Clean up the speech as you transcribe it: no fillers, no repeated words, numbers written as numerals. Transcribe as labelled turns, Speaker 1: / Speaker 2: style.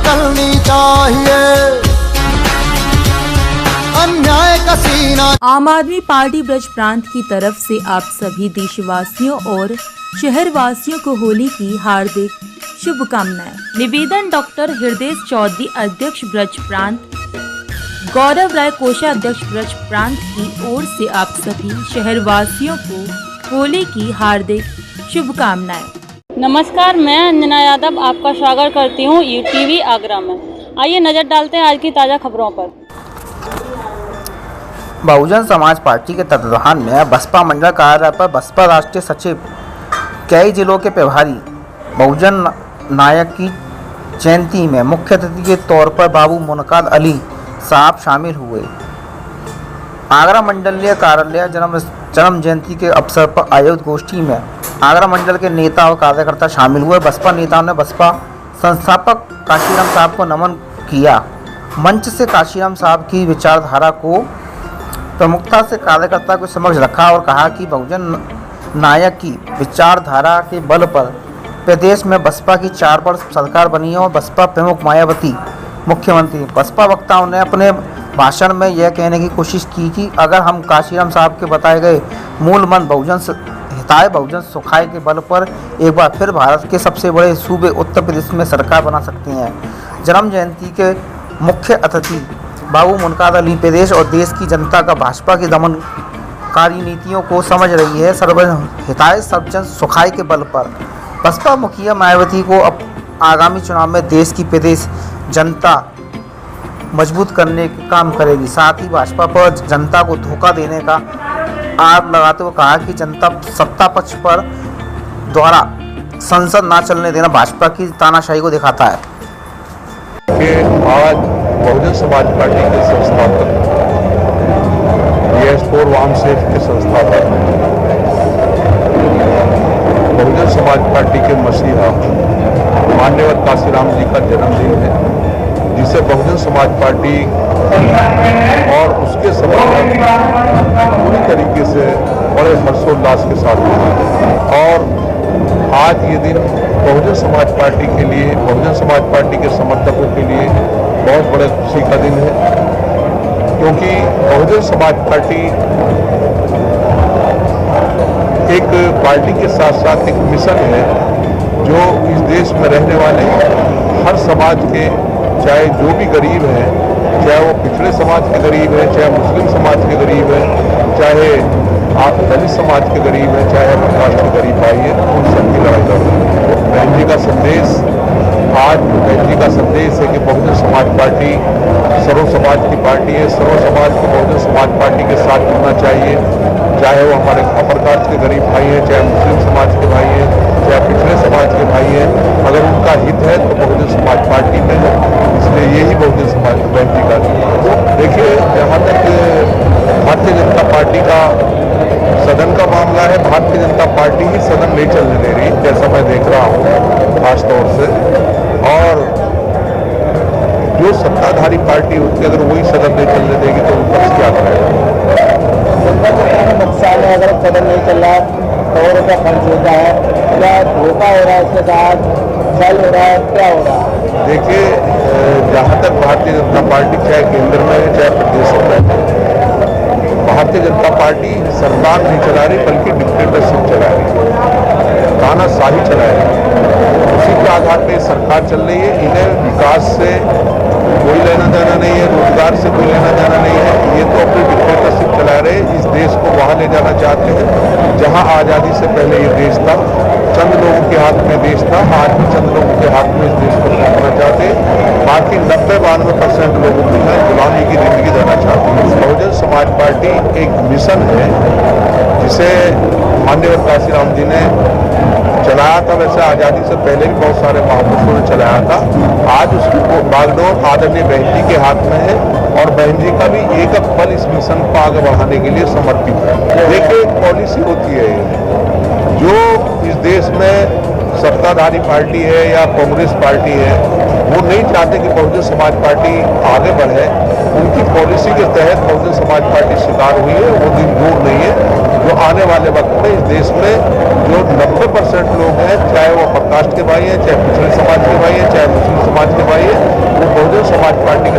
Speaker 1: निकलनी चाहिए, अन्याय का सीना।
Speaker 2: आम आदमी पार्टी ब्रज प्रांत की तरफ से आप सभी देशवासियों और शहरवासियों को होली की हार्दिक शुभकामनाएं। निवेदन डॉक्टर हृदय चौधरी, अध्यक्ष ब्रज प्रांत, गौरव राय कोषाध्यक्ष ब्रज प्रांत की ओर से आप सभी शहरवासियों को होली की हार्दिक शुभकामनाएं।
Speaker 3: नमस्कार, मैं अंजना यादव आपका स्वागत करती हूँ यूटीवी आगरा में। आइए नजर डालते हैं आज की ताज़ा खबरों पर।
Speaker 4: बहुजन समाज पार्टी के तत्वाधान में बसपा मंडल कार्यालय पर बसपा राष्ट्रीय सचिव, कई जिलों के प्रभारी बहुजन नायक की जयंती में मुख्य अतिथि के तौर पर बाबू मुनकाद अली साहब शामिल हुए। आगरा मंडलीय कार्यालय जन्म जयंती के अवसर पर आयोजित गोष्ठी में आगरा मंडल के नेता और कार्यकर्ता शामिल हुए। बसपा नेताओं ने बसपा संस्थापक काशीराम साहब को नमन किया। मंच से काशीराम साहब की विचारधारा को प्रमुखता से कार्यकर्ता को समक्ष रखा और कहा कि बहुजन नायक की विचारधारा के बल पर प्रदेश में बसपा की 4 वर्ष सरकार बनी है और बसपा प्रमुख मायावती मुख्यमंत्री। बसपा वक्ताओं ने अपने भाषण में यह कहने की कोशिश की कि अगर हम काशीराम साहब के बताए गए मूल मंत्र बहुजन हिताय बहुजन सुखाय के बल पर एक बार फिर भारत के सबसे बड़े सूबे उत्तर प्रदेश में सरकार बना सकते हैं। जन्म जयंती के मुख्य अतिथि बाबू मुनकाद अली प्रदेश और देश की जनता का भाजपा की दमनकारी नीतियों को समझ रही है। सर्वजन हिताय सर्वजन सुखाय के बल पर बसपा मुखिया मायावती को अब आगामी चुनाव में देश की प्रदेश जनता मजबूत करने का काम करेगी। साथ ही भाजपा पर जनता को धोखा देने का आरोप लगाते हुए कहा कि जनता सत्ता पक्ष पर द्वारा संसद ना चलने देना भाजपा की तानाशाही को दिखाता है।
Speaker 5: आज बहुजन समाज पार्टी के संस्थापक PS4 वामसेफ के संस्थापक बहुजन समाज पार्टी के मसीहा मान्यवर काशीराम जी का जन्मदिन है, जिसे बहुजन समाज पार्टी और उसके समर्थक पूरी तरीके से बड़े हर्षोल्लास के साथ मनाते। और आज ये दिन बहुजन समाज पार्टी के लिए, बहुजन समाज पार्टी के समर्थकों के लिए बहुत बड़े खुशी का दिन है, क्योंकि बहुजन समाज पार्टी एक पार्टी के साथ साथ एक मिशन है जो इस देश में रहने वाले हर समाज के, चाहे जो भी गरीब हैं, चाहे वो पिछड़े समाज के गरीब हैं, चाहे मुस्लिम समाज के गरीब हैं, चाहे आप दलित समाज के गरीब हैं, चाहे राष्ट्र के गरीब भाई हैं, उन सबकी लड़ाई लड़ रहे हैं। बहन जी का संदेश, आज बहन जी का संदेश है कि बहुजन समाज पार्टी सर्व समाज की पार्टी है। सर्व समाज को बहुजन समाज पार्टी के साथ जुड़ना चाहिए, चाहे वो हमारे अपर कास्ट के गरीब भाई हैं, चाहे मुस्लिम समाज के भाई हैं, चाहे पिछड़े समाज के भाई हैं। अगर उनका हित है तो बहुजन समाज पार्टी में है, इसलिए यही बहुजन समाज बहन जी का। देखिए, जहाँ तक भारतीय जनता पार्टी का सदन का मामला है, भारतीय जनता पार्टी ही सदन नहीं चलने दे रही, जैसा मैं देख रहा हूँ खास तौर से। और जो सत्ताधारी पार्टी होती है, अगर वही सदन नहीं चलने देगी तो विपक्ष क्या करेगा?
Speaker 6: नुकसान है अगर सदन नहीं चल रहा, करोड़ों का खर्च होता है, क्या धोखा हो रहा है उसके साथ, छल हो रहा है, क्या हो रहा है?
Speaker 5: देखिए, जहाँ तक भारतीय जनता पार्टी चाहे केंद्र में है चाहे प्रदेश में, भारतीय जनता पार्टी सरकार नहीं चला रही बल्कि डिक्टेटरशिप चला रही है, तानाशाही चला रही है। उसी के आधार पर सरकार चल रही है। इन्हें विकास से कोई लेना देना नहीं है, रोजगार से कोई लेना देना नहीं है। ये तो अपनी डिक्टेटरशिप चला रहे हैं। इस देश को वहाँ ले जाना चाहते हैं जहाँ आज़ादी से पहले ये देश था, चंद लोगों के हाथ में देश था। आज भी चंद लोगों के हाथ में इस देश को सौंपना चाहते हैं। बाकी 90-92% लोगों को गुलामी की जिंदगी देना चाहते हैं। बहुजन समाज पार्टी एक मिशन है जिसे माननीय काशीराम जी ने चलाया था। वैसे आज़ादी से पहले भी बहुत सारे महापुरुषों ने चलाया था। आज उसकी बागडोर आदरणीय बहन जी के हाथ में है और बहन जी का भी एक पल इस मिशन को आगे बढ़ाने के लिए समर्पित है। देखिए, एक पॉलिसी होती है जो इस देश में सत्ताधारी पार्टी है या कांग्रेस पार्टी है, वो नहीं चाहते कि बहुजन समाज पार्टी आगे बढ़े। उनकी पॉलिसी के तहत बहुजन समाज पार्टी शिकार हुई है। वो दिन दूर नहीं है जो आने वाले वक्त में इस देश में जो 90% लोग हैं, चाहे वो अपरकास्ट के भाई हैं, चाहे पिछड़े समाज के भाई हैं, चाहे मुस्लिम समाज के भाई हैं, वो बहुजन समाज पार्टी